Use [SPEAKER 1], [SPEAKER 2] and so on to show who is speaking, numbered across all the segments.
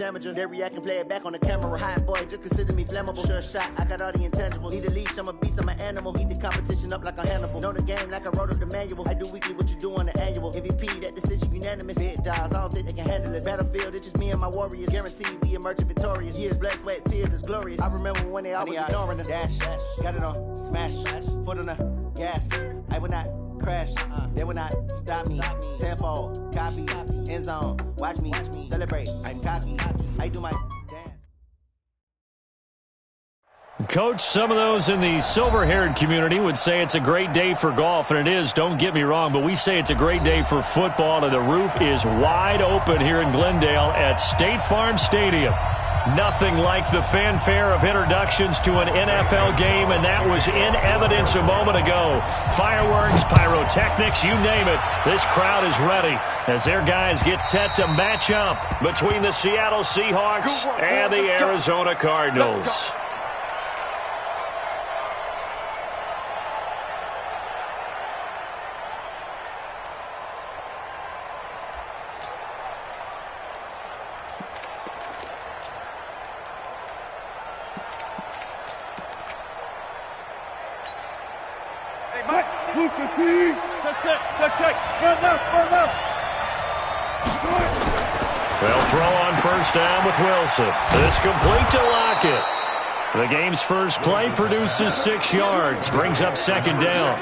[SPEAKER 1] Damager. They react and play it back on the camera. Hot boy, just consider me flammable. Sure shot, I got all the intangibles. Need a leash, I'm a beast, I'm an animal. Heat the competition up like a Hannibal. Know the game like I wrote up the manual. I do weekly what you do on the annual. MVP, that decision unanimous. Big dogs, I don't think they can handle this. Battlefield, it's just me and my warriors. Guaranteed we emerging victorious. Years, blood, sweat, tears is glorious. I remember when they always ignoring us. Dash, got it on, smash, foot on the gas. I will not crash, they will not stop me. Tenfold, copy, end zone, watch me, celebrate, I'm cocky, I do my dance.
[SPEAKER 2] Coach, some of those in the silver-haired community would say it's a great day for golf, and it is, don't get me wrong, but we say it's a great day for football, and the roof is wide open here in Glendale at State Farm Stadium. Nothing like the fanfare of introductions to an NFL game, and that was in evidence a moment ago. Fireworks, pyrotechnics, you name it. This crowd is ready as their guys get set to match up between the Seattle Seahawks and the Arizona Cardinals. They'll throw on first down with Wilson. This complete to Lockett. The game's first play produces 6 yards, brings up second down.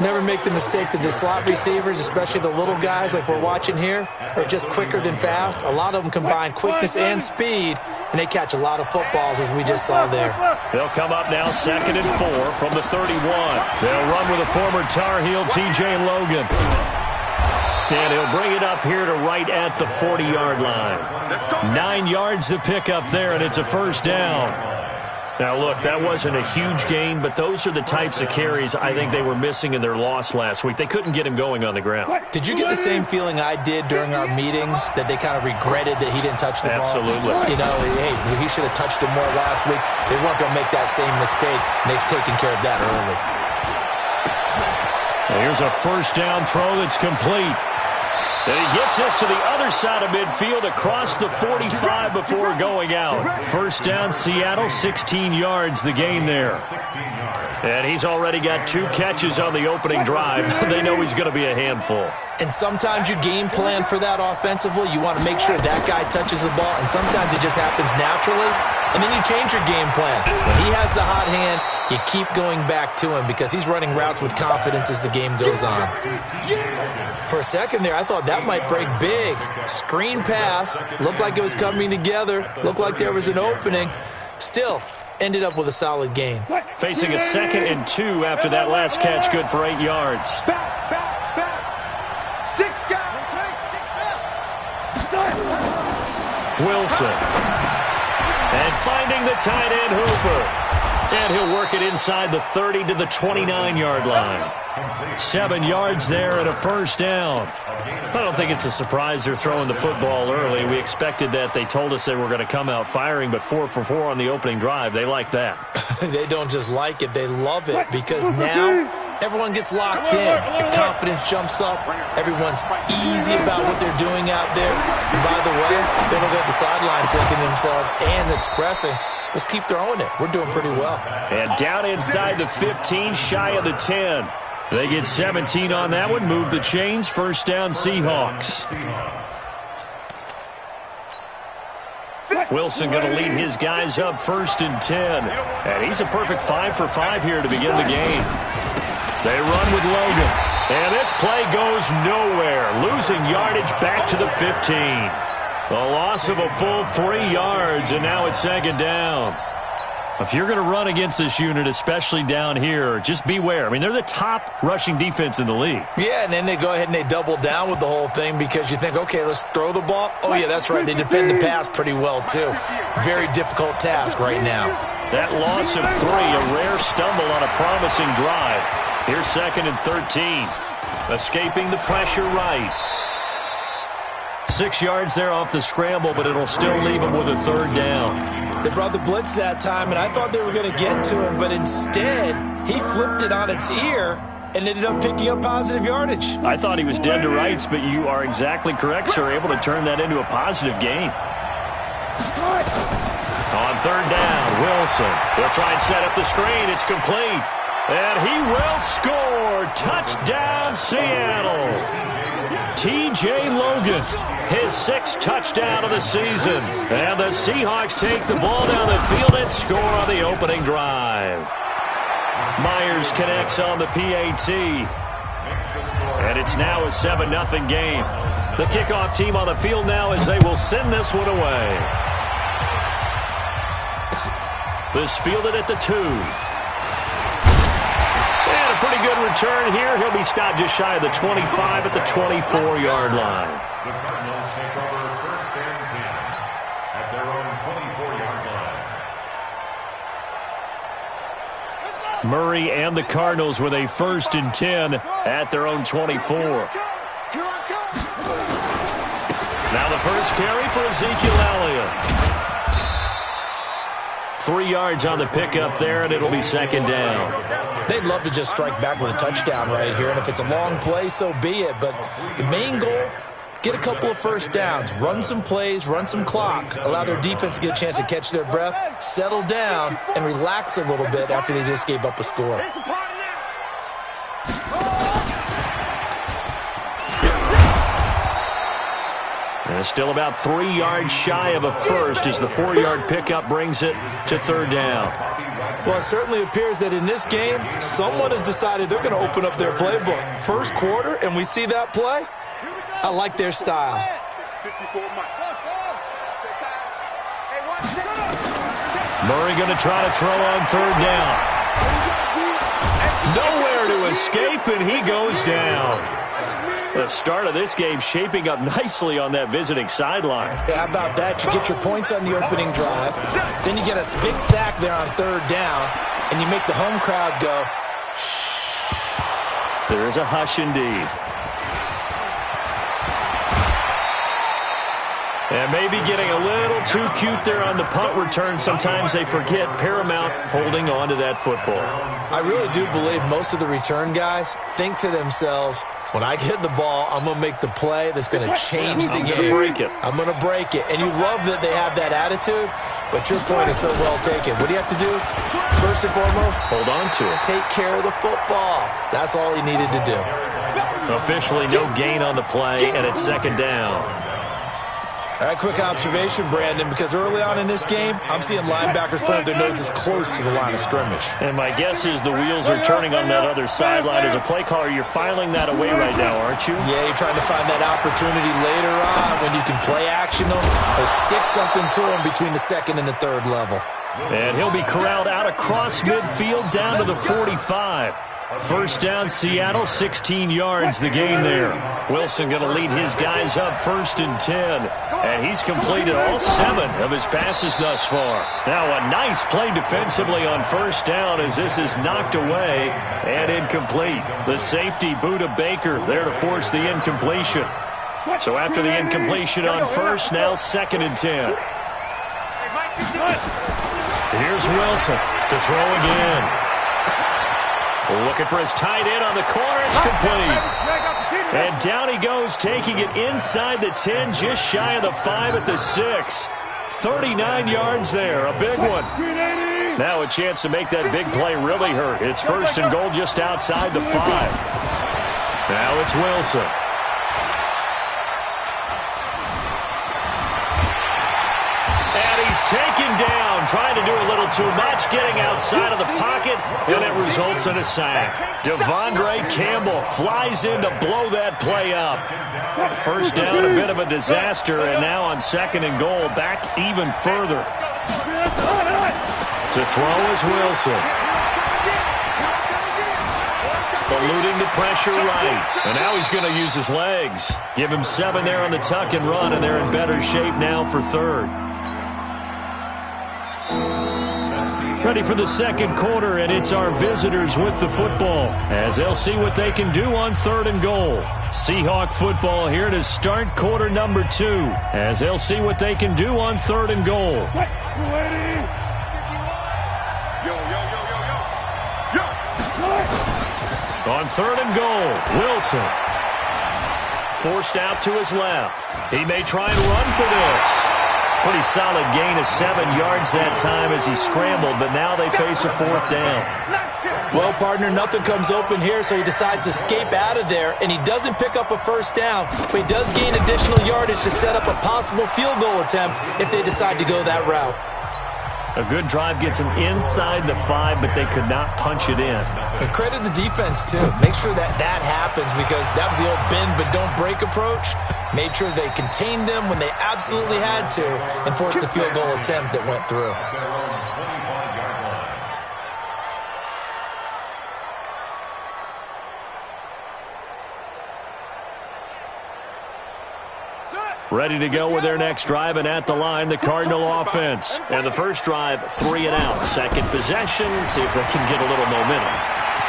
[SPEAKER 3] Never make the mistake that the slot receivers, especially the little guys like we're watching here, are just quicker than fast. A lot of them combine quickness and speed, and they catch a lot of footballs, as we just saw there.
[SPEAKER 2] They'll come up now 2nd and 4 from the 31. They'll run with a former Tar Heel, T.J. Logan. And he'll bring it up here to right at the 40-yard line. 9 yards to pick up there, and it's a first down. Now, look, that wasn't a huge gain, but those are the types of carries I think they were missing in their loss last week. They couldn't get him going on the ground.
[SPEAKER 3] Did you get the same feeling I did during our meetings, that they kind of regretted that he didn't touch the ball?
[SPEAKER 2] Absolutely.
[SPEAKER 3] You know, hey, he should have touched it more last week. They weren't going to make that same mistake, and they've taken care of that early.
[SPEAKER 2] Well, here's a first down throw that's complete. And he gets this to the other side of midfield across the 45 before going out. First down, Seattle, 16 yards the gain there. And he's already got 2 catches on the opening drive. They know he's going to be a handful.
[SPEAKER 3] And sometimes you game plan for that offensively. You want to make sure that guy touches the ball, and sometimes it just happens naturally. And then you change your game plan. When he has the hot hand, you keep going back to him because he's running routes with confidence as the game goes on. For a second there, I thought that might break big. Screen pass. Looked like it was coming together. Looked like there was an opening. Still, ended up with a solid gain.
[SPEAKER 2] Facing a 2nd and 2 after that last catch, good for 8 yards. Wilson. And finding the tight end Hooper. And he'll work it inside the 30 to the 29-yard line. 7 yards there and a first down. I don't think it's a surprise they're throwing the football early. We expected that. They told us they were going to come out firing, but 4 for 4 on the opening drive. They like that.
[SPEAKER 3] They don't just like it. They love it because now everyone gets locked in. Their confidence jumps up. Everyone's easy about what they're doing out there. And by the way, they look at the sideline thinking to themselves and expressing, let's keep throwing it. We're doing pretty well.
[SPEAKER 2] And down inside the 15, shy of the 10. They get 17 on that one. Move the chains. First down, Seahawks. Wilson going to lead his guys up 1st and 10. And he's a perfect 5 for 5 here to begin the game. They run with Logan. And this play goes nowhere. Losing yardage back to the 15. A loss of a full 3 yards, and now it's 2nd down. If you're going to run against this unit, especially down here, just beware. I mean, they're the top rushing defense in the league.
[SPEAKER 3] Yeah, and then they go ahead and they double down with the whole thing because you think, okay, let's throw the ball. Oh, yeah, that's right. They defend the pass pretty well, too. Very difficult task right now.
[SPEAKER 2] That loss of 3, a rare stumble on a promising drive. Here's 2nd and 13. Escaping the pressure right. 6 yards there off the scramble, but it'll still leave him with a 3rd down.
[SPEAKER 3] They brought the blitz that time, and I thought they were going to get to him, but instead, he flipped it on its ear and ended up picking up positive yardage.
[SPEAKER 2] I thought he was dead to rights, but you are exactly correct, sir. Able to turn that into a positive gain. third down. Wilson will try and set up the screen. It's complete. And he will score. Touchdown, Seattle. T.J. Logan, his 6th touchdown of the season. And the Seahawks take the ball down the field and score on the opening drive. Myers connects on the PAT. And it's now a 7-0 game. The kickoff team on the field now as they will send this one away. This fielded at the 2. And a pretty good return here. He'll be stopped just shy of the 25 at the 24-yard line.
[SPEAKER 4] The Cardinals take over 1st and 10 at their own 24-yard line.
[SPEAKER 2] Murray and the Cardinals with a 1st and 10 at their own 24. Now the first carry for Ezekiel Elliott. 3 yards on the pickup there, and it'll be 2nd down.
[SPEAKER 3] They'd love to just strike back with a touchdown right here, and if it's a long play, so be it. But the main goal, get a couple of first downs, run some plays, run some clock, allow their defense to get a chance to catch their breath, settle down, and relax a little bit after they just gave up a score.
[SPEAKER 2] And still about 3 yards shy of a first as the 4-yard pickup brings it to 3rd down.
[SPEAKER 3] Well, it certainly appears that in this game, someone has decided they're going to open up their playbook. First quarter, and we see that play. I like their style.
[SPEAKER 2] Murray going to try to throw on 3rd down. Nowhere to escape, and he goes down. The start of this game shaping up nicely on that visiting sideline.
[SPEAKER 3] How about that? You get your points on the opening drive. Then you get a big sack there on 3rd down, and you make the home crowd go, shh.
[SPEAKER 2] There is a hush indeed. And maybe getting a little too cute there on the punt return. Sometimes they forget paramount holding on to that football.
[SPEAKER 3] I really do believe most of the return guys think to themselves, when I get the ball, I'm going to make the play that's going to change the game. I'm going to break it. And you love that they have that attitude, but your point is so well taken. What do you have to do? First and foremost,
[SPEAKER 2] hold on to it.
[SPEAKER 3] Take care of the football. That's all he needed to do.
[SPEAKER 2] Officially no gain on the play, and it's 2nd down.
[SPEAKER 3] All right, quick observation, Brandon, because early on in this game, I'm seeing linebackers playing with their noses close to the line of scrimmage.
[SPEAKER 2] And my guess is the wheels are turning on that other sideline. As a play caller, you're filing that away right now, aren't you?
[SPEAKER 3] Yeah, you're trying to find that opportunity later on when you can play action them or stick something to them between the 2nd and the 3rd level.
[SPEAKER 2] And he'll be corralled out across midfield down to the 45. 1st down, Seattle, 16 yards the gain there. Wilson going to lead his guys up 1st and 10. And he's completed all 7 of his passes thus far. Now a nice play defensively on 1st down as this is knocked away and incomplete. The safety, Buda Baker, there to force the incompletion. So after the incompletion on 1st, now 2nd and 10. Here's Wilson to throw again. Looking for his tight end on the corner. It's complete. And down he goes, taking it inside the 10, just shy of the 5 at the 6. 39 yards there, a big one. Now a chance to make that big play really hurt. It's 1st and goal just outside the 5. Now it's Wilson. He's taken down, trying to do a little too much, getting outside of the pocket, and it results in a sack. Devondre Campbell flies in to blow that play up. 1st down, a bit of a disaster, and now on 2nd and goal, back even further. To throw is Wilson. Eluding the pressure right. And now he's going to use his legs. Give him 7 there on the tuck and run, and they're in better shape now for 3rd. Ready for the 2nd quarter, and it's our visitors with the football as they'll see what they can do on 3rd and goal. Seahawk football here to start quarter number 2 as they'll see what they can do on 3rd and goal. On 3rd and goal, Wilson. Forced out to his left. He may try and run for this. Pretty solid gain of 7 yards that time as he scrambled, but now they face a 4th down.
[SPEAKER 3] Well, partner, nothing comes open here, so he decides to escape out of there, and he doesn't pick up a 1st down, but he does gain additional yardage to set up a possible field goal attempt if they decide to go that route.
[SPEAKER 2] A good drive gets him inside the 5, but they could not punch it in.
[SPEAKER 3] And credit the defense, too. Make sure that happens, because that was the old bend but don't break approach. Made sure they contained them when they absolutely had to and forced the field goal attempt that went through.
[SPEAKER 2] Ready to go with their next drive, and at the line, the Cardinal offense. And the first drive, 3 and out. Second possession, see if they can get a little momentum.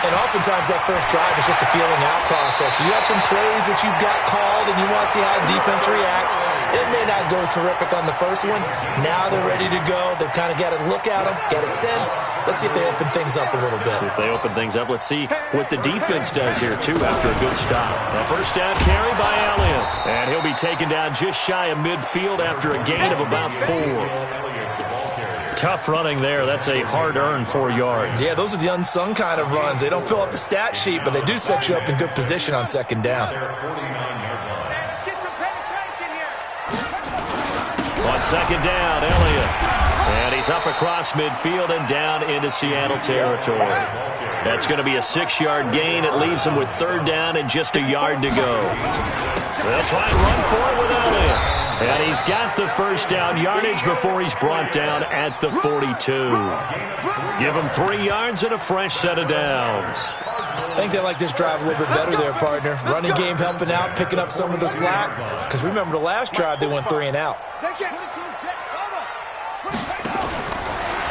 [SPEAKER 3] And oftentimes that first drive is just a feeling out process. You have some plays that you've got called and you want to see how defense reacts. It may not go terrific on the first one. Now they're ready to go. They've kind of got to look at them, get a sense. Let's see if they open things up a little bit.
[SPEAKER 2] See if they open things up. Let's see what the defense does here, too, after a good stop. A first down carry by Elliott. And he'll be taken down just shy of midfield after a gain of about 4. Tough running there. That's a hard-earned 4 yards.
[SPEAKER 3] Yeah, those are the unsung kind of runs. They don't fill up the stat sheet, but they do set you up in good position on second down.
[SPEAKER 2] On second down, Elliott. And he's up across midfield and down into Seattle territory. That's going to be a 6-yard gain. It leaves him with 3rd down and just a yard to go. They'll try and run for it with Elliott. And he's got the first down yardage before he's brought down at the 42. Give him 3 yards and a fresh set of downs.
[SPEAKER 3] I think they like this drive a little bit better there, partner. Running game helping out, picking up some of the slack. Because remember, the last drive, they went 3 and out.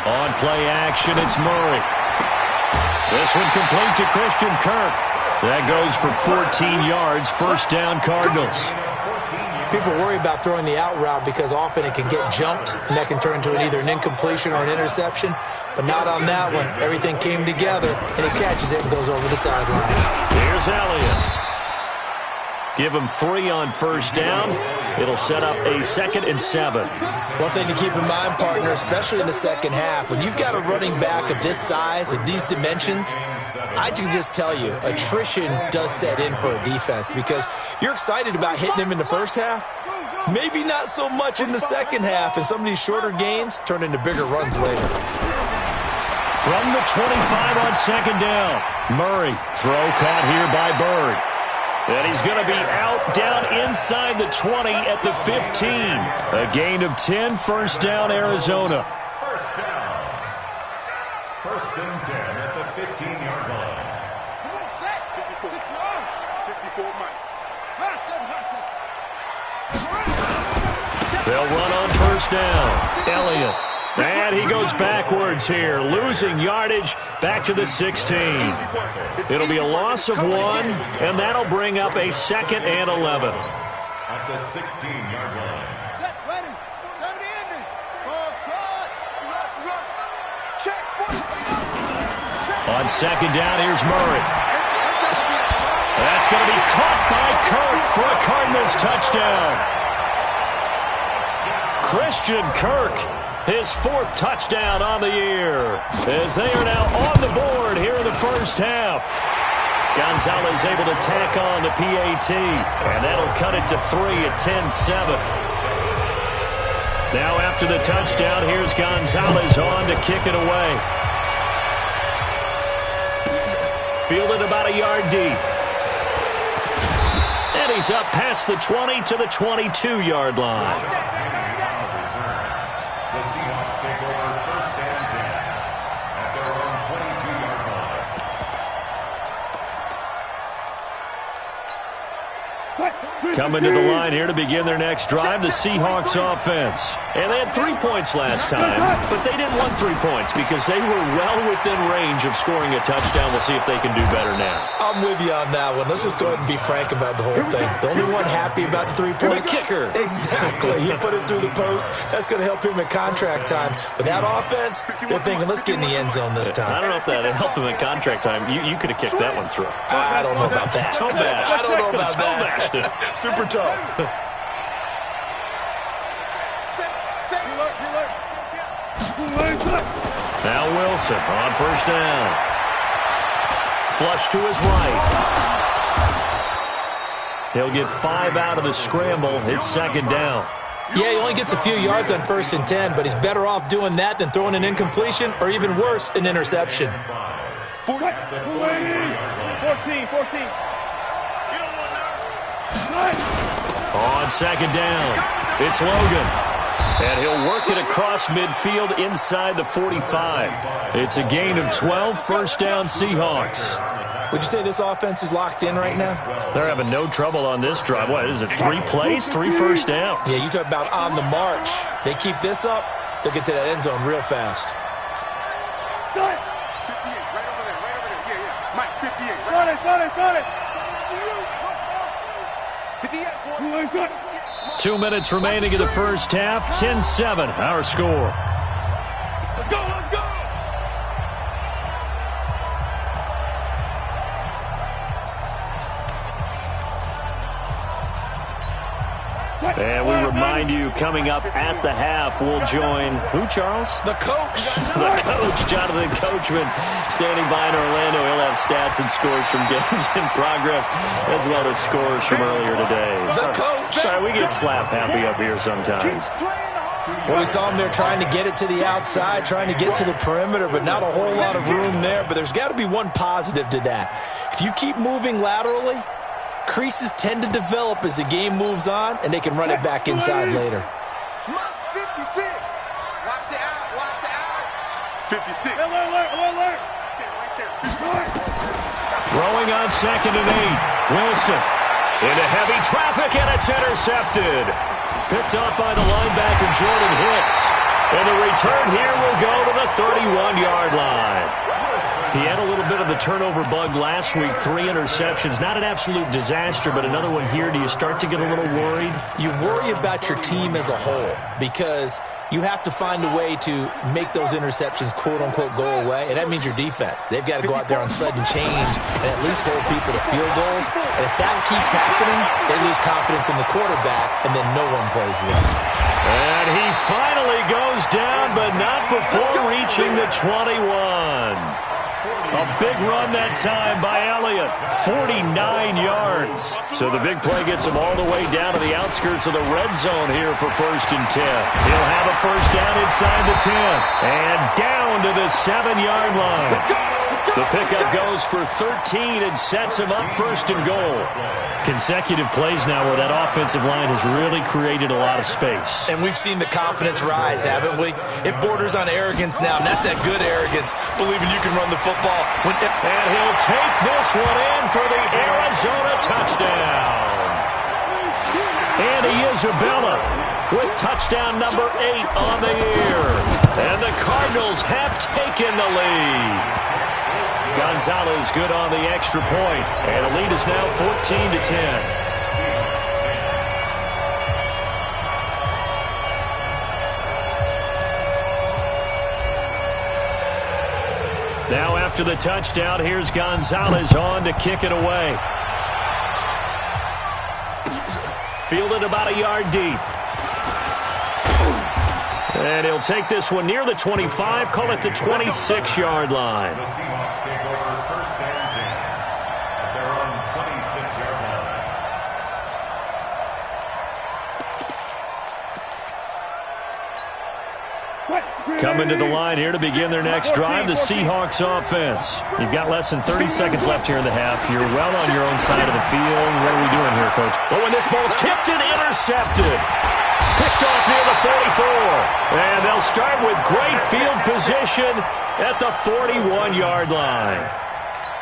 [SPEAKER 2] On play action, it's Murray. This one complete to Christian Kirk. That goes for 14 yards, first down Cardinals.
[SPEAKER 3] People worry about throwing the out route because often it can get jumped, and that can turn into either an incompletion or an interception. But not on that one. Everything came together, and he catches it and goes over the sideline.
[SPEAKER 2] Here's Elliott. Give him 3 on first down. It'll set up a 2nd and 7.
[SPEAKER 3] One thing to keep in mind, partner, especially in the second half, when you've got a running back of this size, of these dimensions, I can just tell you, attrition does set in for a defense because you're excited about hitting him in the first half. Maybe not so much in the second half, and some of these shorter gains turn into bigger runs later.
[SPEAKER 2] From the 25 on second down, Murray, throw caught here by Bird. And he's going to be out down inside the 20 at the 15. A gain of 10, first down Arizona.
[SPEAKER 4] First down. First and 10 at the 15-yard line.
[SPEAKER 5] Come on, set. 54, Mike.
[SPEAKER 2] They'll run on first down. Elliott. And he goes backwards here, losing yardage back to the 16. It'll be a loss of 1, and that'll bring up a 2nd and 11.
[SPEAKER 4] At the 16-yard line.
[SPEAKER 5] Set, ready. 70 ending. Ball trot. Run. Check.
[SPEAKER 2] On second down, here's Murray. That's going to be caught by Kirk for a Cardinals touchdown. Christian Kirk. His 4th touchdown on the year as they are now on the board here in the first half. Gonzalez able to tack on the PAT, and that'll cut it to 3 at 10-7. Now after the touchdown, here's Gonzalez on to kick it away. Fielded about a yard deep. And he's up past the 20 to the 22-yard line.
[SPEAKER 4] The Seahawks take over first and 10 at their own 22-yard line.
[SPEAKER 2] Coming to the line here to begin their next drive, the Seahawks offense. And they had 3 points last time, but they didn't want 3 points because they were well within range of scoring a touchdown. We'll see if they can do better now.
[SPEAKER 3] I'm with you on that one. Let's just go ahead and be frank about the whole thing. The only one happy about the 3-point
[SPEAKER 2] kicker.
[SPEAKER 3] Exactly. He put it through the post. That's going to help him in contract time. But that offense, they're thinking, let's get in the end zone this time.
[SPEAKER 2] I don't know if that helped him in contract time. You could have kicked that one through.
[SPEAKER 3] I don't know about that.
[SPEAKER 2] Toe bash.
[SPEAKER 3] I don't know about
[SPEAKER 2] Toe
[SPEAKER 3] that.
[SPEAKER 2] bashed it.
[SPEAKER 3] Super toe.
[SPEAKER 5] Set.
[SPEAKER 2] Now Wilson on first down. Flush to his right. He'll get 5 out of the scramble. It's second down.
[SPEAKER 3] Yeah, he only gets a few yards on 1st and 10, but he's better off doing that than throwing an incompletion or even worse, an interception.
[SPEAKER 5] 14.
[SPEAKER 2] On second down, it's Logan. And he'll work it across midfield inside the 45. It's a gain of 12, first down Seahawks.
[SPEAKER 3] Would you say this offense is locked in right now?
[SPEAKER 2] They're having no trouble on this drive. What is it, 3 plays, 3 first downs?
[SPEAKER 3] Yeah, you talk about on the march. They keep this up, they'll get to that end zone real fast.
[SPEAKER 5] 58, right over there. Yeah. Mike, 58. Got it. 58.
[SPEAKER 2] 2 minutes remaining in the first half. 10-7, our score.
[SPEAKER 5] Let's go.
[SPEAKER 2] And we remind you, coming up at the half, we'll join who, Charles?
[SPEAKER 3] The coach.
[SPEAKER 2] The coach, Jonathan Coachman, standing by in Orlando. He'll have stats and scores from games in progress, as well as scores from earlier today.
[SPEAKER 3] The coach.
[SPEAKER 2] Sorry, we get slap happy up here sometimes.
[SPEAKER 3] Well, we saw him there trying to get it to the outside, trying to get to the perimeter, but not a whole lot of room there. But there's got to be one positive to that. If you keep moving laterally, creases tend to develop as the game moves on, and they can run it back inside later.
[SPEAKER 5] Monk's 56. Watch the out. 56. Alert.
[SPEAKER 2] Throwing on 2nd and 8. Wilson into heavy traffic, and it's intercepted. Picked off by the linebacker, Jordan Hicks. And the return here will go to the 31-yard line. He had a little bit of the turnover bug last week, 3 interceptions. Not an absolute disaster, but another one here. Do you start to get a little worried?
[SPEAKER 3] You worry about your team as a whole because you have to find a way to make those interceptions, quote-unquote, go away, and that means your defense. They've got to go out there on sudden change and at least hold people to field goals. And if that keeps happening, they lose confidence in the quarterback, and then no one plays well.
[SPEAKER 2] And he finally goes down, but not before reaching the 21. A big run that time by Elliott, 49 yards. So the big play gets him all the way down to the outskirts of the red zone here for 1st and 10. He'll have a first down inside the 10 and down to the 7-yard line. The pickup goes for 13 and sets him up 1st and goal. Consecutive plays now where that offensive line has really created a lot of space.
[SPEAKER 3] And we've seen the confidence rise, haven't we? It borders on arrogance now, and that's that good arrogance, believing you can run the football.
[SPEAKER 2] And he'll take this one in for the Arizona touchdown. Andy Isabella with touchdown number 8 on the year. And the Cardinals have taken the lead. Gonzalez good on the extra point, and the lead is now 14-10. Now after the touchdown, here's Gonzalez on to kick it away. Fielded about a yard deep. And he'll take this one near the 25, call it the 26-yard line.
[SPEAKER 4] The Seahawks take over 1st and 10 at their own 26-yard line.
[SPEAKER 2] Coming to the line here to begin their next drive, the Seahawks offense. You've got less than 30 seconds left here in the half. You're well on your own side of the field. What are we doing here, Coach? Oh, and this ball's tipped and intercepted. Picked off near the 44. And they'll start with great field position at the 41-yard line.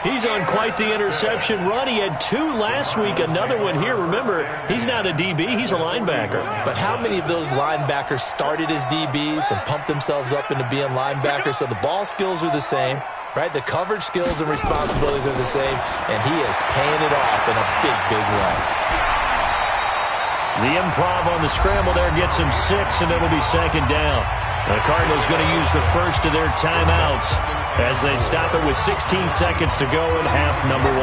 [SPEAKER 2] He's on quite the interception run. He had 2 last week, another one here. Remember, he's not a DB, he's a linebacker.
[SPEAKER 3] But how many of those linebackers started as DBs and pumped themselves up into being linebackers? So the ball skills are the same, right? The coverage skills and responsibilities are the same, and he is paying it off in a big, big way.
[SPEAKER 2] The improv on the scramble there gets him 6, and it'll be second down. The Cardinals going to use the first of their timeouts as they stop it with 16 seconds to go in half number 1.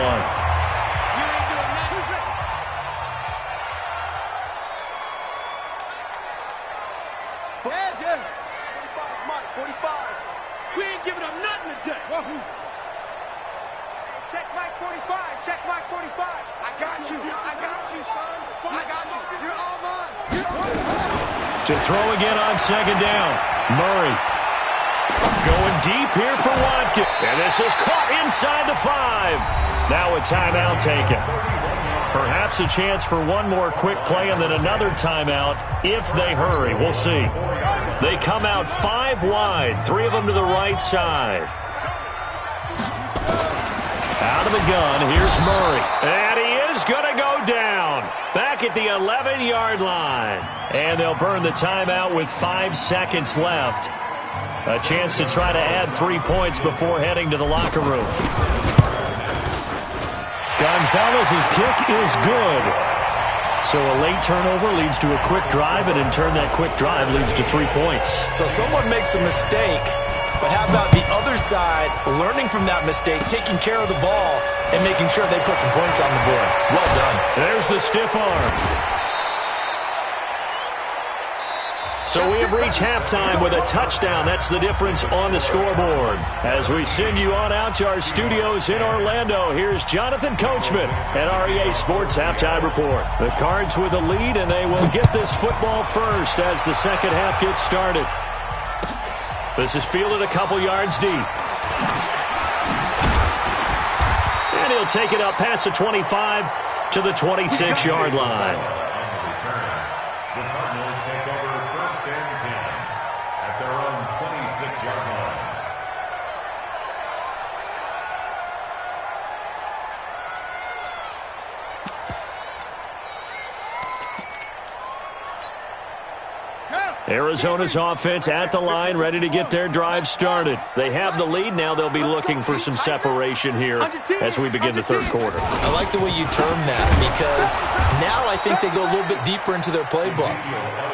[SPEAKER 5] 45. We ain't giving up nothing today. Check Mike 45. Check Mike 45. I got you. I got you, son. I got you. You're all mine. You're all mine.
[SPEAKER 2] To throw again on second down. Murray going deep here for Watkins. And this is caught inside the 5. Now a timeout taken. Perhaps a chance for one more quick play and then another timeout if they hurry. We'll see. They come out 5 wide, 3 of them to the right side. Out of the gun, here's Murray. And he is going to go down. Back at the 11-yard line. And they'll burn the timeout with 5 seconds left. A chance to try to add 3 points before heading to the locker room. Gonzalez's kick is good. So a late turnover leads to a quick drive, and in turn that quick drive leads to 3 points.
[SPEAKER 3] So someone makes a mistake, but how about the other side learning from that mistake, taking care of the ball, and making sure they put some points on the board? Well done.
[SPEAKER 2] There's the stiff arm. So we have reached halftime with a touchdown. That's the difference on the scoreboard. As we send you on out to our studios in Orlando, here's Jonathan Coachman at REA Sports Halftime Report. The Cards with a lead, and they will get this football first as the second half gets started. This is fielded a couple yards deep. And he'll take it up past the 25 to the 26-yard line.
[SPEAKER 4] The Cardinals take over first and 10 at their own 26-yard line.
[SPEAKER 2] Arizona's offense at the line, ready to get their drive started. They have the lead. Now they'll be looking for some separation here as we begin the third quarter.
[SPEAKER 3] I like the way you term that, because now I think they go a little bit deeper into their playbook.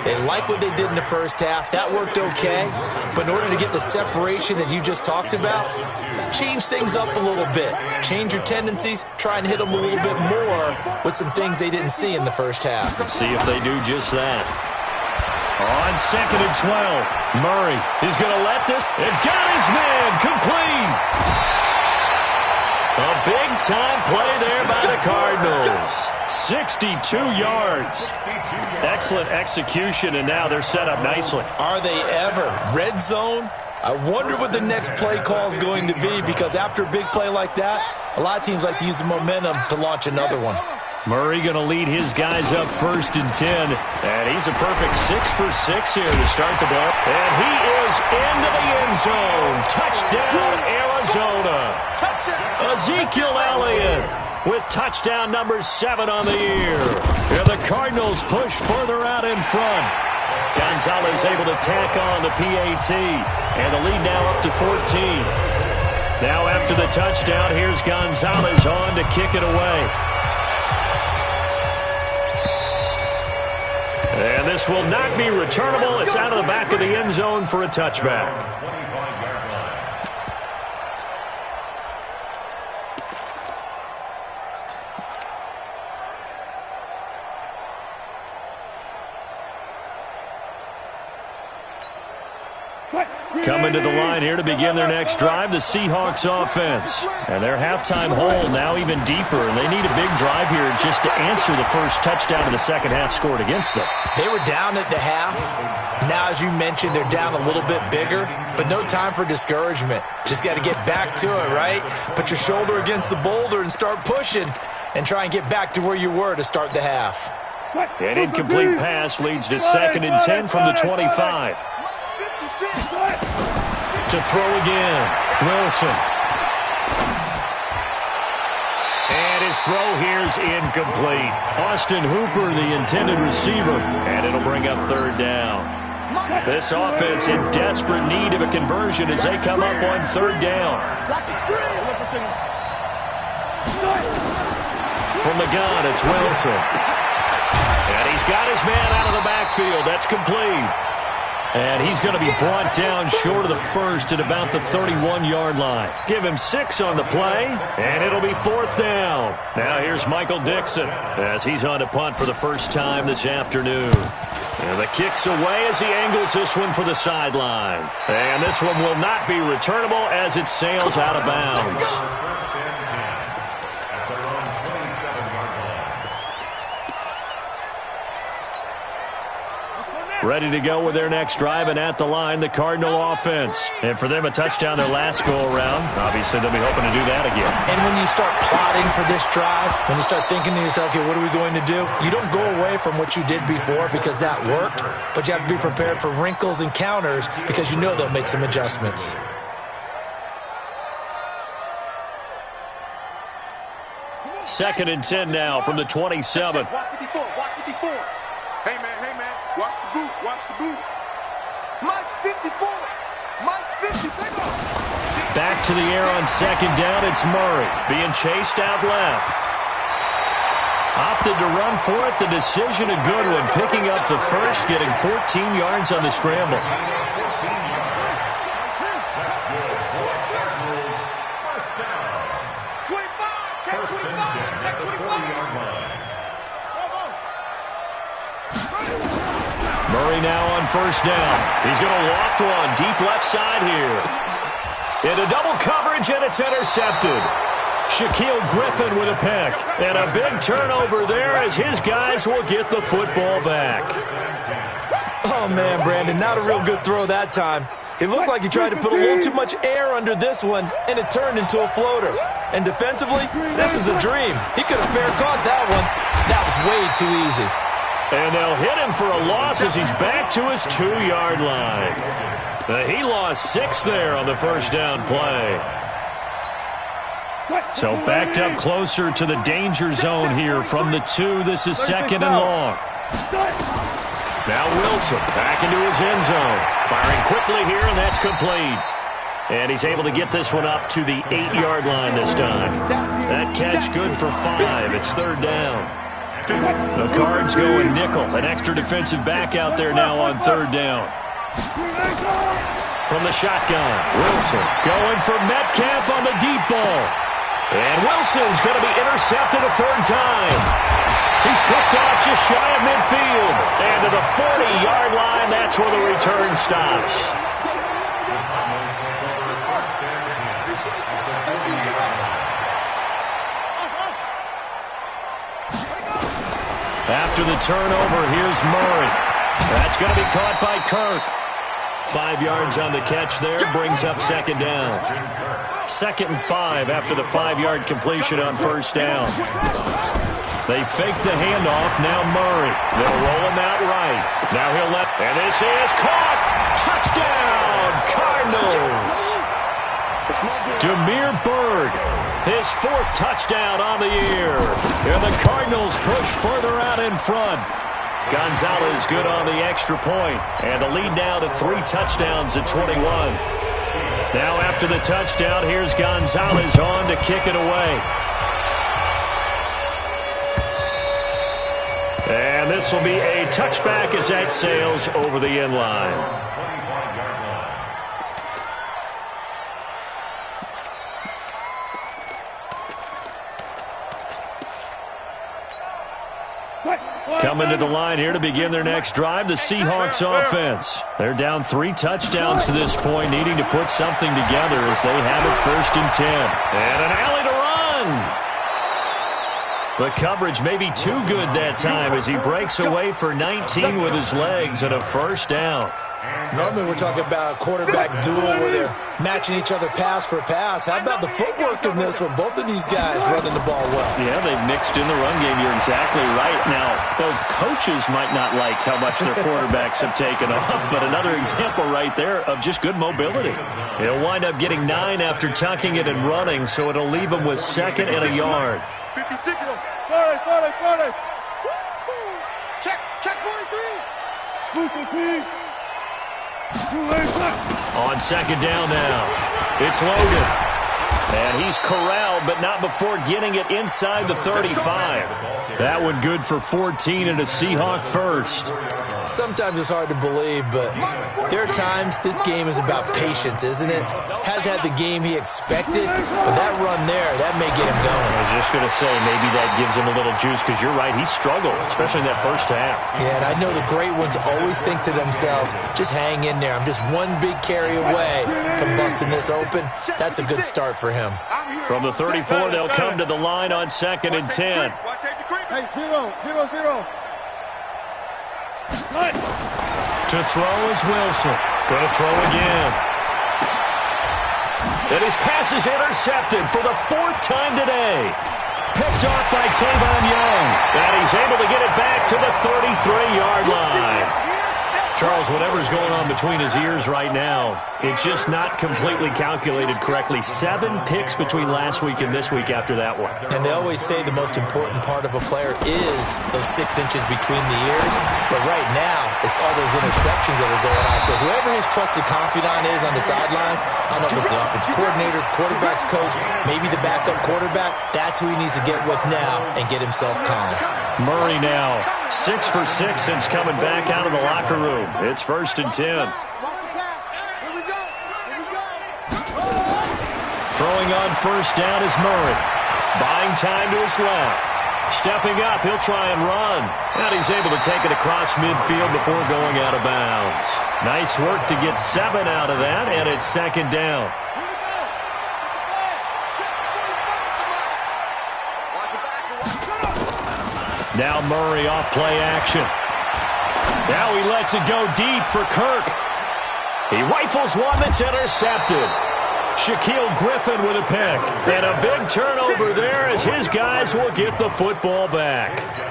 [SPEAKER 3] They like what they did in the first half. That worked okay. But in order to get the separation that you just talked about, change things up a little bit. Change your tendencies. Try and hit them a little bit more with some things they didn't see in the first half.
[SPEAKER 2] See if they do just that. On second and 12, Murray is going to let this. And got his man complete. A big-time play there by the Cardinals. 62 yards. Excellent execution, and now they're set up nicely.
[SPEAKER 3] Are they ever? Red zone? I wonder what the next play call is going to be, because after a big play like that, a lot of teams like to use the momentum to launch another one.
[SPEAKER 2] Murray going to lead his guys up first and 10. And he's a perfect 6 for 6 here to start the ball. And he is into the end zone. Touchdown, Arizona. Ezekiel Elliott with touchdown number 7 on the year. And the Cardinals push further out in front. Gonzalez able to tack on the PAT. And the lead now up to 14. Now after the touchdown, here's Gonzalez on to kick it away. And this will not be returnable. It's out of the back of the end zone for a touchback. Coming to the line here to begin their next drive, the Seahawks offense. And their halftime hole now even deeper, and they need a big drive here just to answer the first touchdown of the second half scored against them.
[SPEAKER 3] They were down at the half. Now, as you mentioned, they're down a little bit bigger, but no time for discouragement. Just got to get back to it, right? Put your shoulder against the boulder and start pushing and try and get back to where you were to start the half.
[SPEAKER 2] An incomplete pass leads to second and 10 from the 25. To throw again, Wilson. And his throw here's incomplete. Austin Hooper, the intended receiver, and it'll bring up third down. This offense in desperate need of a conversion as they come up on third down. From the gun, it's Wilson. And he's got his man out of the backfield. That's complete. And he's going to be brought down short of the first at about the 31-yard line. Give him 6 on the play, and it'll be fourth down. Now here's Michael Dixon as he's on to punt for the first time this afternoon. And the kick's away as he angles this one for the sideline. And this one will not be returnable as it sails out of bounds.
[SPEAKER 4] First and 10 at their own 27-yard line.
[SPEAKER 2] Ready to go with their next drive, and at the line, the Cardinal offense. And for them, a touchdown their last go-around. Obviously, they'll be hoping to do that again.
[SPEAKER 3] And when you start plotting for this drive, when you start thinking to yourself, okay, what are we going to do? You don't go away from what you did before because that worked, but you have to be prepared for wrinkles and counters because you know they'll make some adjustments.
[SPEAKER 2] Second and 10 now from the 27.
[SPEAKER 5] Watch 54, watch 54. Hey, man, watch the boot, watch the boot. Mike 54, Mike 50, take off.
[SPEAKER 2] Back to the air on second down, it's Murray being chased out left. Opted to run for it, the decision a good one, picking up the first, getting 14 yards on the scramble.
[SPEAKER 4] 14 yards. That's good for Cardinals. First down.
[SPEAKER 5] 25, check
[SPEAKER 4] First
[SPEAKER 5] 25,
[SPEAKER 4] and 10
[SPEAKER 5] check
[SPEAKER 4] at the 40-yard line.
[SPEAKER 2] Murray now on first down. He's going to loft one deep left side here. Into double coverage, and it's intercepted. Shaquille Griffin with a pick. And a big turnover there as his guys will get the football back.
[SPEAKER 3] Oh, man, Brandon, not a real good throw that time. It looked like he tried to put a little too much air under this one, and it turned into a floater. And defensively, this is a dream. He could have fair caught that one. That was way too easy.
[SPEAKER 2] And they'll hit him for a loss as he's back to his 2-yard line. He lost 6 there on the first down play. So backed up closer to the danger zone here from the 2. This is second and long. Now Wilson back into his end zone. Firing quickly here, and that's complete. And he's able to get this one up to the 8-yard line this time. That catch good for 5. It's third down. The Cards going nickel. An extra defensive back out there now on third down. From the shotgun, Wilson going for Metcalf on the deep ball. And Wilson's going to be intercepted a third time. He's picked off just shy of midfield. And to the 40-yard line, that's where the return stops. After the turnover, here's Murray. That's going to be caught by Kirk. 5 yards on the catch there, brings up second down. Second and 5 after the 5-yard completion on first down. They fake the handoff, now Murray. They'll roll him out right. Now he'll let, and this is caught. Touchdown, Cardinals. Demir Bird, his 4th touchdown on the year. And the Cardinals push further out in front. Gonzalez good on the extra point. And the lead now to 3 touchdowns at 21. Now after the touchdown, here's Gonzalez on to kick it away. And this will be a touchback as that sails over the end line. Coming to the line here to begin their next drive, the Seahawks offense. They're down 3 touchdowns to this point, needing to put something together as they have it first and 10. And an alley to run. The coverage may be too good that time as he breaks away for 19 with his legs and a first down.
[SPEAKER 3] Normally we're talking about a quarterback duel where they're matching each other pass for pass. How about the footwork in this one? Both of these guys running the ball well.
[SPEAKER 2] Yeah, they've mixed in the run game. You're exactly right. Now, both coaches might not like how much their quarterbacks have taken off, but another example right there of just good mobility. He'll wind up getting 9 after tucking it and running, so it'll leave him with 2nd and a yard.
[SPEAKER 5] 56, 40. Check 43.
[SPEAKER 2] On second down now, it's Logan. And he's corralled, but not before getting it inside the 35. That one good for 14 and a Seahawk first.
[SPEAKER 3] Sometimes it's hard to believe, but there are times this game is about patience, isn't it? Has had the game he expected, but that run there, that may get him going.
[SPEAKER 2] I was just going to say, maybe that gives him a little juice, because you're right, he struggled, especially in that first half.
[SPEAKER 3] Yeah, and I know the great ones always think to themselves, just hang in there. I'm just one big carry away from busting this open. That's a good start for him.
[SPEAKER 2] From the 34, they'll come to the line on 2nd and 10.
[SPEAKER 5] Hey, 0.
[SPEAKER 2] To throw is Wilson. Going to throw again. And his pass is intercepted for the 4th time today. Picked off by Tavon Young. And he's able to get it back to the 33-yard line. Charles, whatever's going on between his ears right now, it's just not completely calculated correctly. 7 picks between last week and this week after that one.
[SPEAKER 3] And they always say the most important part of a player is those 6 inches between the ears. But right now, it's all those interceptions that are going on. So whoever his trusted confidant is on the sidelines, I don't know if it's the offense coordinator, quarterback's coach, maybe the backup quarterback, that's who he needs to get with now and get himself calm.
[SPEAKER 2] Murray now 6 for 6 since coming back out of the locker room. It's 1st and 10. Throwing on 1st down is Murray. Buying time to his left. Stepping up, he'll try and run. And he's able to take it across midfield before going out of bounds. Nice work to get 7 out of that, and it's 2nd down. Now Murray off play action. Now he lets it go deep for Kirk. He rifles one that's intercepted. Shaquille Griffin with a pick. And a big turnover there as his guys will get the football back.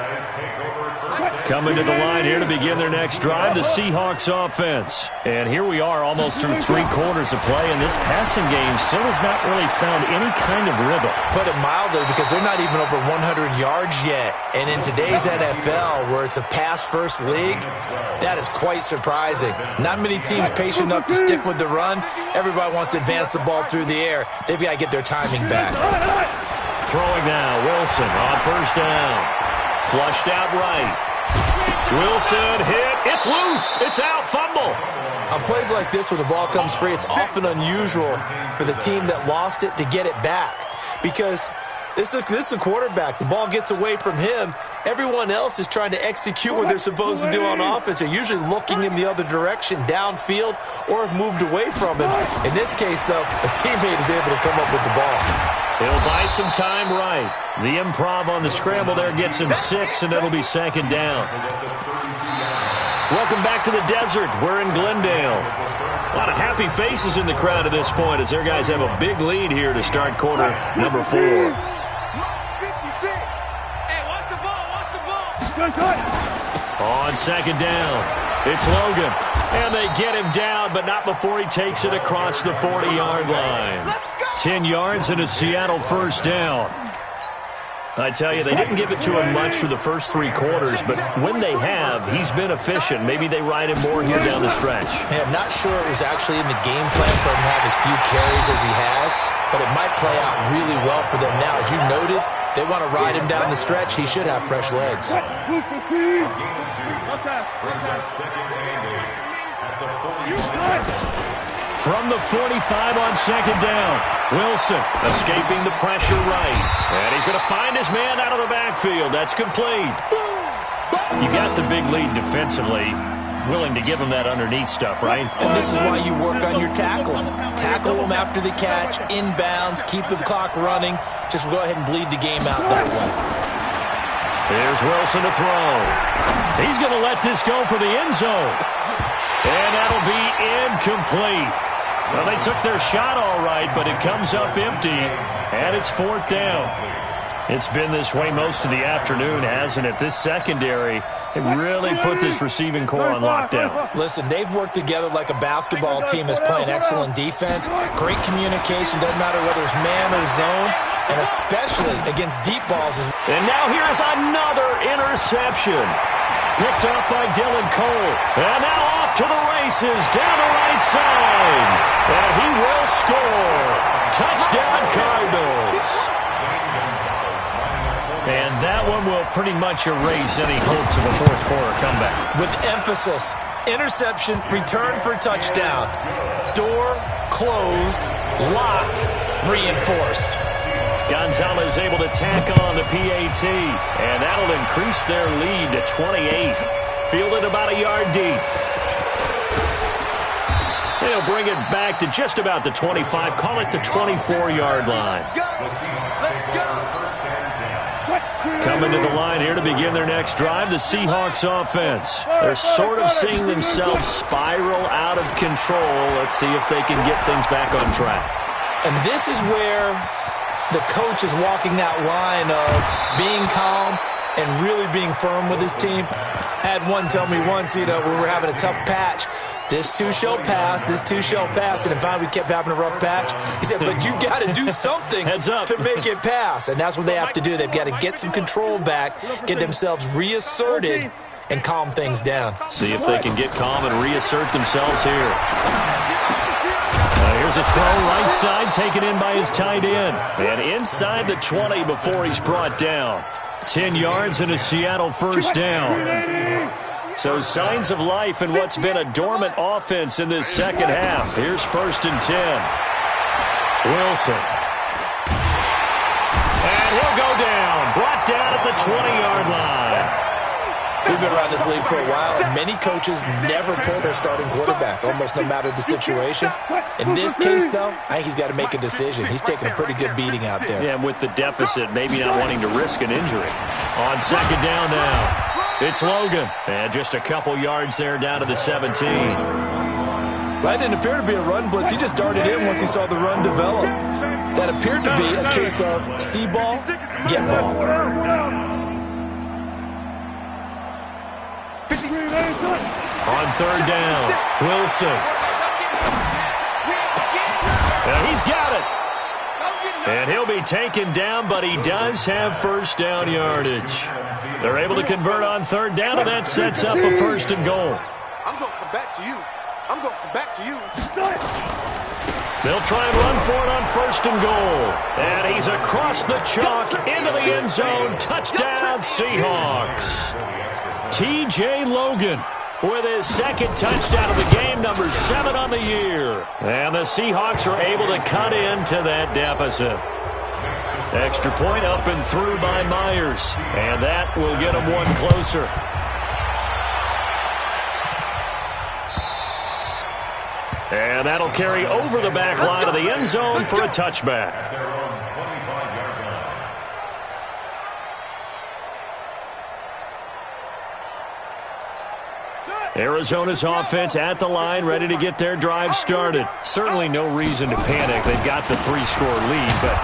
[SPEAKER 2] Coming to the line here to begin their next drive, the Seahawks offense. And here we are almost through 3 quarters of play, and this passing game still has not really found any kind of rhythm.
[SPEAKER 3] Put it mildly, because they're not even over 100 yards yet. And in today's NFL, where it's a pass-first league, that is quite surprising. Not many teams patient enough to stick with the run. Everybody wants to advance the ball through the air. They've got to get their timing back.
[SPEAKER 2] Throwing now, Wilson on 1st down. Flushed out right. Wilson hit. It's loose. It's out. Fumble.
[SPEAKER 3] On plays like this where the ball comes free, it's often unusual for the team that lost it to get it back. Because this is a quarterback. The ball gets away from him. Everyone else is trying to execute what they're supposed to do on offense. They're usually looking in the other direction, downfield, or have moved away from him. In this case, though, a teammate is able to come up with the ball.
[SPEAKER 2] He'll buy some time right. The improv on the scramble there gets him 6, and it'll be 2nd down. Welcome back to the desert. We're in Glendale. A lot of happy faces in the crowd at this point as their guys have a big lead here to start quarter number 4. On 2nd down, it's Logan. And they get him down, but not before he takes it across the 40-yard line. 10 yards and a Seattle 1st down. I tell you, they didn't give it to him much for the first 3 quarters, but when they have, he's been efficient. Maybe they ride him more here down the stretch.
[SPEAKER 3] Hey, I'm not sure it was actually in the game plan for him to have as few carries as he has, but it might play out really well for them now. As you noted, they want to ride him down the stretch. He should have fresh legs.
[SPEAKER 2] From the 45 on 2nd down, Wilson escaping the pressure right. And he's going to find his man out of the backfield. That's complete. You got the big lead defensively. Willing to give him that underneath stuff, right?
[SPEAKER 3] And this is why you work on your tackling. Tackle them after the catch, inbounds, keep the clock running. Just go ahead and bleed the game out that way.
[SPEAKER 2] Here's Wilson to throw. He's going to let this go for the end zone. And that'll be incomplete. Well, they took their shot all right, but it comes up empty, and it's 4th down. It's been this way most of the afternoon, hasn't it? This secondary, they really put this receiving core on lockdown.
[SPEAKER 3] Listen, they've worked together like a basketball team is playing excellent defense. Great communication, doesn't matter whether it's man or zone, and especially against deep balls.
[SPEAKER 2] And now here's another interception. Picked up by Dylan Cole. And now off to the races down the right side. And he will score. Touchdown, Cardinals. And that one will pretty much erase any hopes of a fourth quarter comeback.
[SPEAKER 3] With emphasis, interception, return for touchdown. Door closed, locked, reinforced.
[SPEAKER 2] Gonzalez able to tack on the PAT, and that'll increase their lead to 28. Fielded about a yard deep. They'll bring it back to just about the 25. Call it the 24-yard line. Coming to the line here to begin their next drive, the Seahawks offense. They're sort of seeing themselves spiral out of control. Let's see if they can get things back on track.
[SPEAKER 3] And this is where the coach is walking that line of being calm and really being firm with his team. I had one tell me once, we were having a tough patch. This too shall pass, this too shall pass. And finally we kept having a rough patch. He said, but you got to do something to make it pass. And that's what they have to do. They've got to get some control back, get themselves reasserted, and calm things down.
[SPEAKER 2] See if they can get calm and reassert themselves here. Here's a throw right side, taken in by his tight end. And inside the 20 before he's brought down. 10 yards and a Seattle first down. So signs of life in what's been a dormant offense in this second half. Here's 1st and 10. Wilson. And he'll go down. Brought down at the 20-yard line.
[SPEAKER 3] We've been around this league for a while, and many coaches never pull their starting quarterback, almost no matter the situation. In this case, though, I think he's got to make a decision. He's taking a pretty good beating out there.
[SPEAKER 2] Yeah, and with the deficit, maybe not wanting to risk an injury. On second down now. It's Logan. And just a couple yards there down to the 17.
[SPEAKER 3] That didn't appear to be a run blitz. He just darted in once he saw the run develop. That appeared to be a case of see ball, get ball.
[SPEAKER 2] On third down, Wilson. And he's got it. And he'll be taken down, but he does have first down yardage. They're able to convert on third down, and that sets up a 1st and goal.
[SPEAKER 5] I'm going to come back to you. I'm going to come back to you.
[SPEAKER 2] They'll try and run for it on 1st and goal. And he's across the chalk into the end zone. Touchdown, Seahawks. T.J. Logan with his second touchdown of the game, number 7 on the year. And the Seahawks are able to cut into that deficit. Extra point up and through by Myers. And that will get them one closer. And that'll carry over the back line of the end zone for a touchback. Arizona's offense at the line, ready to get their drive started. Certainly no reason to panic. They've got the 3-score lead, but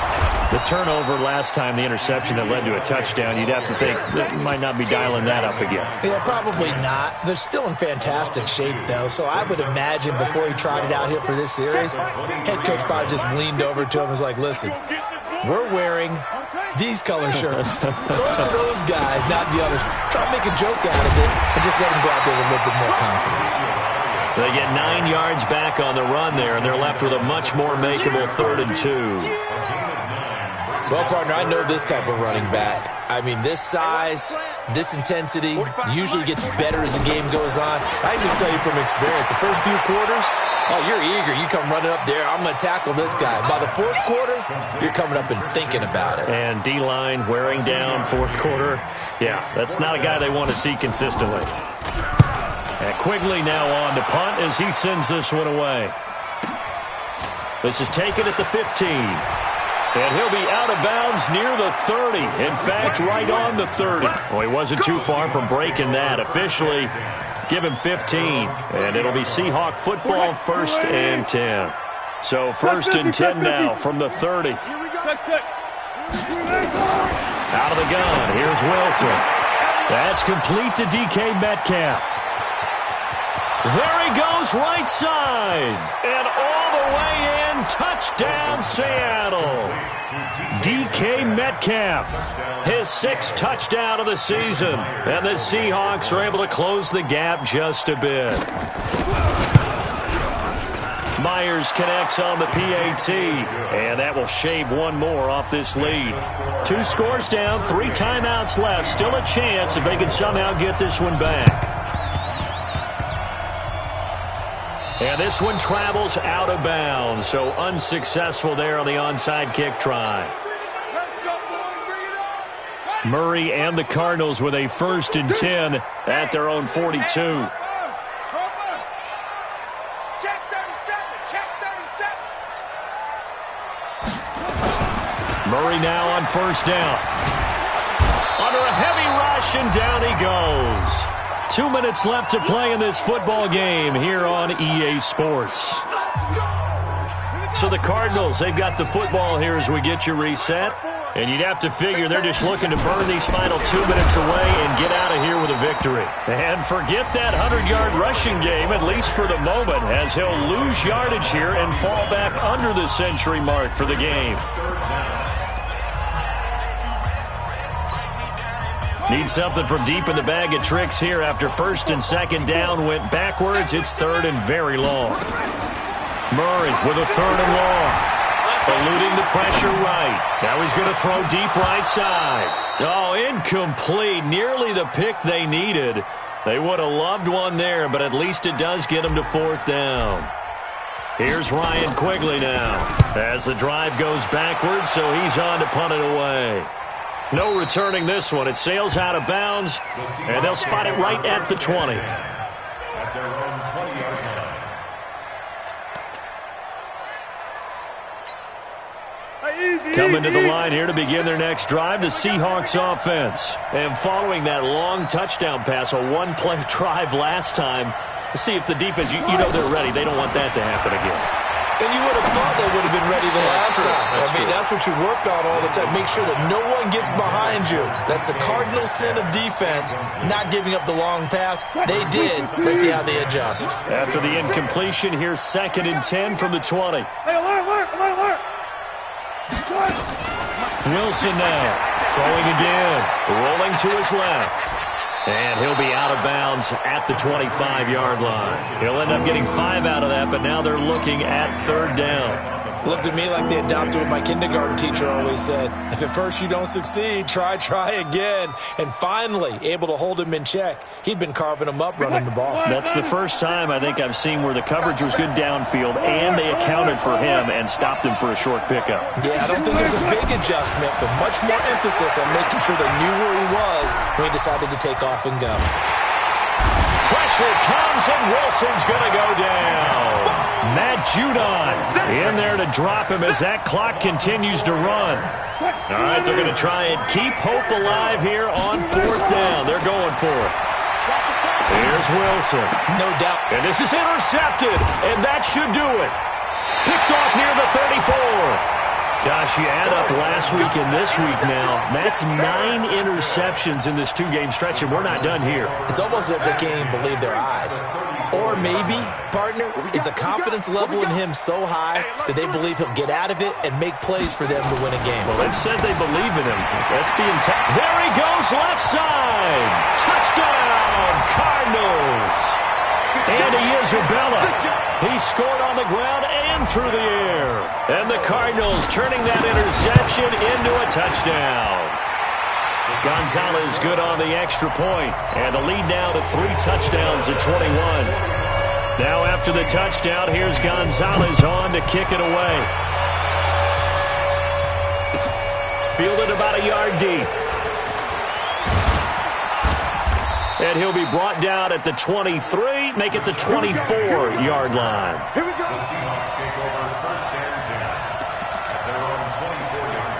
[SPEAKER 2] the turnover last time, the interception that led to a touchdown, you'd have to think that might not be dialing that up again.
[SPEAKER 3] Yeah, probably not. They're still in fantastic shape, though, so I would imagine before he tried it out here for this series, head coach probably just leaned over to him and was like, listen, we're wearing these color shirts. Throw it to those guys, not the others. Try to make a joke out of it and just let them go out there with a little bit more confidence.
[SPEAKER 2] They get 9 yards back on the run there, and they're left with a much more makeable 3rd and 2.
[SPEAKER 3] Well, partner, I know this type of running back. I mean, this size, this intensity usually gets better as the game goes on. I can just tell you from experience, the first few quarters, oh, you're eager. You come running up there, I'm going to tackle this guy. By the 4th quarter, you're coming up and thinking about it.
[SPEAKER 2] And D-line wearing down 4th quarter. Yeah, that's not a guy they want to see consistently. And Quigley now on to punt as he sends this one away. This is taken at the 15. And he'll be out of bounds near the 30. In fact, right on the 30. Well, he wasn't too far from breaking that. Officially, give him 15. And it'll be Seahawk football, 1st and 10. So 1st and 10 now from the 30. Out of the gun, here's Wilson. That's complete to DK Metcalf. There he goes, right side. And all the way in, touchdown Seattle. DK Metcalf, his 6th touchdown of the season. And the Seahawks are able to close the gap just a bit. Myers connects on the PAT, and that will shave one more off this lead. 2 scores down, 3 timeouts left. Still a chance if they can somehow get this one back. And this one travels out of bounds, so unsuccessful there on the onside kick try. Murray and the Cardinals with a 1st and 10 at their own 42. Murray now on 1st down. Under a heavy rush, and down he goes. 2 minutes left to play in this football game here on EA Sports. So the Cardinals, they've got the football here as we get you reset. And you'd have to figure they're just looking to burn these final 2 minutes away and get out of here with a victory. And forget that 100-yard rushing game, at least for the moment, as he'll lose yardage here and fall back under the century mark for the game. Need something from deep in the bag of tricks here after 1st and 2nd down went backwards. It's 3rd and very long. Murray with a 3rd and long. Eluding the pressure right. Now he's going to throw deep right side. Oh, incomplete. Nearly the pick they needed. They would have loved one there, but at least it does get them to 4th down. Here's Ryan Quigley now as the drive goes backwards, so he's on to punt it away. No returning this one. It sails out of bounds, and they'll spot it right at the 20.
[SPEAKER 4] At their own 20-yard line.
[SPEAKER 2] Coming to the line here to begin their next drive, the Seahawks offense. And following that long touchdown pass, a one-play drive last time, to see if the defense, you know they're ready. They don't want that to happen again.
[SPEAKER 3] And you would have thought they would have been ready the last time. That's what you work on all the time. Make sure that no one gets behind you. That's the cardinal sin of defense, not giving up the long pass. They did. Let's see how they adjust.
[SPEAKER 2] After the incompletion, here's 2nd and 10 from the 20.
[SPEAKER 5] Hey, alert.
[SPEAKER 2] Wilson now, throwing again, rolling to his left. And he'll be out of bounds at the 25-yard line. He'll end up getting 5 out of that, but now they're looking at 3rd down.
[SPEAKER 3] Looked to me like they adopted what my kindergarten teacher always said. If at first you don't succeed, try again. And finally, able to hold him in check. He'd been carving him up running the ball.
[SPEAKER 2] That's the first time I think I've seen where the coverage was good downfield and they accounted for him and stopped him for a short pickup.
[SPEAKER 3] Yeah, I don't think there's a big adjustment, but much more emphasis on making sure they knew where he was when he decided to take off and go.
[SPEAKER 2] Pressure comes, and Wilson's going to go down. Matt Judon in there to drop him as that clock continues to run. All right, they're going to try and keep hope alive here on 4th down. They're going for it. Here's Wilson.
[SPEAKER 3] No doubt.
[SPEAKER 2] And this is intercepted, and that should do it. Picked off near the 34. Gosh, you add up last week and this week now, that's 9 interceptions in this 2-game stretch, and we're not done here.
[SPEAKER 3] It's almost as if they can't even believe their eyes. Or maybe, partner, is the confidence level in him so high that they believe he'll get out of it and make plays for them to win a game.
[SPEAKER 2] Well, they've said they believe in him. That's being there he goes, left side. Touchdown, Cardinals. Andy Isabella. He scored on the ground and through the air. And the Cardinals turning that interception into a touchdown. Gonzalez good on the extra point. And the lead now to 3 touchdowns at 21. Now after the touchdown, here's Gonzalez on to kick it away. Fielded about a yard deep. And he'll be brought down at the 23, make it the 24-yard line.
[SPEAKER 5] Here we go.
[SPEAKER 4] The Seahawks take over 1st and 10 at their own 24-yard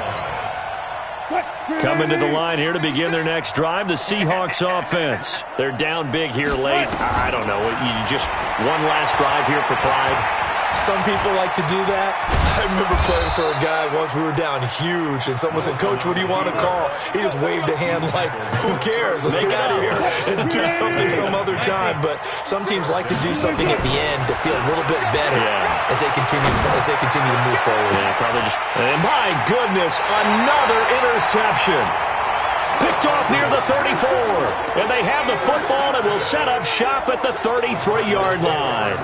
[SPEAKER 4] line.
[SPEAKER 2] Coming to the line here to begin their next drive, the Seahawks offense. They're down big here late. I don't know. You just one last drive here for pride.
[SPEAKER 3] Some people like to do that. I remember playing for a guy once. We were down huge, and someone said, "Coach, what do you want to call?" He just waved a hand like, "Who cares? Let's get out of here and do something some other time." But some teams like to do something at the end to feel a little bit better as they continue to move forward.
[SPEAKER 2] Yeah, probably just. And my goodness, another interception. Picked off near the 34. And they have the football and will set up shop at the 33-yard line.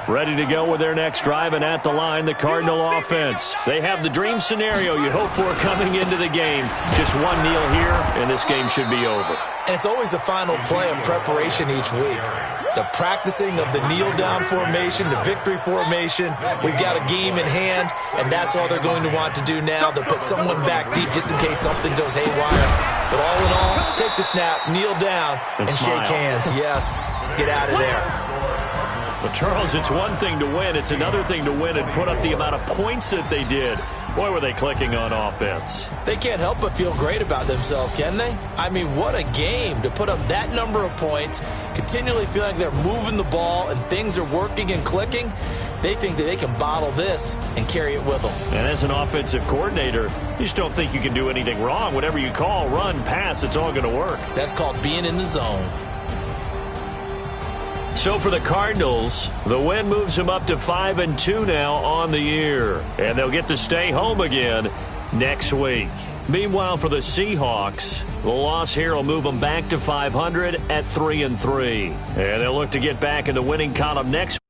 [SPEAKER 2] Ready to go with their next drive, and at the line, the Cardinal offense. They have the dream scenario you hope for coming into the game. Just one kneel here, and this game should be over.
[SPEAKER 3] And it's always the final play of preparation each week. The practicing of the kneel-down formation, the victory formation. We've got a game in hand, and that's all they're going to want to do now. They'll put someone back deep just in case something goes haywire. But all in all, take the snap, kneel down, and shake hands. Yes, get out of there.
[SPEAKER 2] But, Charles, it's one thing to win. It's another thing to win and put up the amount of points that they did. Boy, were they clicking on offense.
[SPEAKER 3] They can't help but feel great about themselves, can they? I mean, what a game to put up that number of points, continually feeling like they're moving the ball and things are working and clicking. They think that they can bottle this and carry it with them.
[SPEAKER 2] And as an offensive coordinator, you just don't think you can do anything wrong. Whatever you call, run, pass, it's all going to work.
[SPEAKER 3] That's called being in the zone.
[SPEAKER 2] So for the Cardinals, the win moves them up to 5-2 now on the year. And they'll get to stay home again next week. Meanwhile, for the Seahawks, the loss here will move them back to 500 at 3-3. And they'll look to get back in the winning column next week.